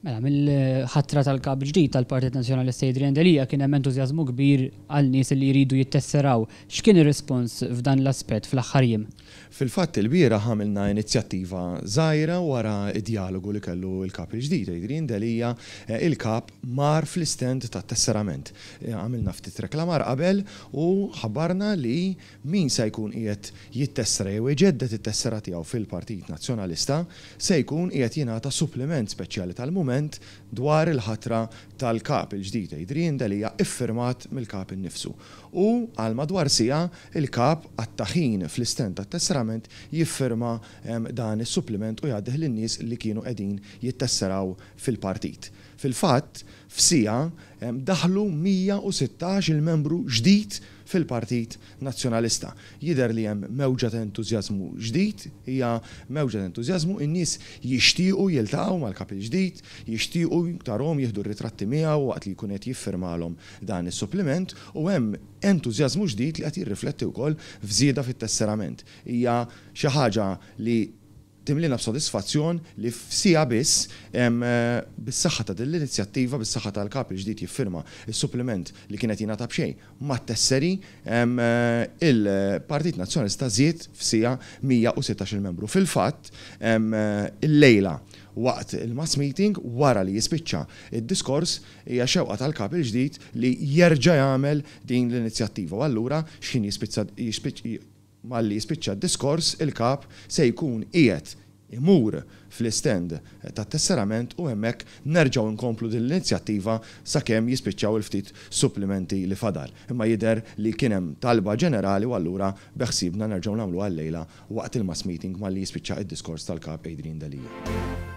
Mela, mill-ħatra tal-kap ġdid tal-Partit Nazzjonalista Adrian Delija kien hemm entużjażmu kbir għal nies li jridu jittesseraw. X'kien ir-rispons f'dan l-aspett fl-aħħar jiem? Fil-fatt il-bieraħ għamilna inizjattiva żgħira wara id-dialogu li kellu l-kap il-ġdid Adrian Delija, il-kap mar fl-istend tat-tesserament. Għamilna ftit reklamar qabel u ħabbarna li min se jkun qiegħed jittessera jew iġeddet it-tessera tiegħu fil-Partit Nazzjonalista se jkun qiegħed jingħata suppliment speċjali tal-mument dwar il-ħatra tal-kap il-ġdid Adrian Delija iffirmat mill-kap innifsu. U għal madwar sija il-kap għat-taħin fl-istend tat-tesserament jiffirma dan is-suppliment u jgħaddih lin-nies li kienu qegħdin jittesseraw fil-partit. Fil-fatt, f'sija daħlu 116 il-membru ġdid fil-Partit Nazzjonalista. Jidher li hemm mewġa ta' entużjażmu ġdid, hija mewġa ta' entużjażmu, in-nies jixtiequ jiltaqgħu mal-kap il-ġdid, jixtiequ tarhom jieħdu r-ritratti miegħu waqt li jkun qed jiffirmalhom dan is-suppliment u hemm entużjażmu ġdid li qed jirrifletti wkoll f'żieda fit-tesserament. Hija xi ħaġa li timlina b'sodisfazzjon li f'sija biss bis-saħħa ta' din l-inizjattiva, bis-saħħa tal-kap il-ġdid jiffirma is-suppliment li kienet jingħata b'xejn mat-tesseri il-Partit Nazzjonalista żied f'sija 116 membru. Fil-fatt il-lejla waqt il-mass meeting wara li jispiċċa id-diskors hija xewqa tal-kap il-ġdid li jerġa' jagħmel din l-inizjattiva. U allura x'kien malli jispiċċa d-diskors il-kap se jkun qiegħed imur fl-istend tat-tesserament u hemmhekk nerġgħu nkomplu din l-inizjattiva sakemm jispiċċaw il-ftit supplimenti li fadal. Imma jidher li kien hemm talba ġenerali u allura beħsiebna nerġgħu nagħmlu għal-lejla waqt il-mass meeting malli jispiċċa id-diskors tal-kap Adrian Delija.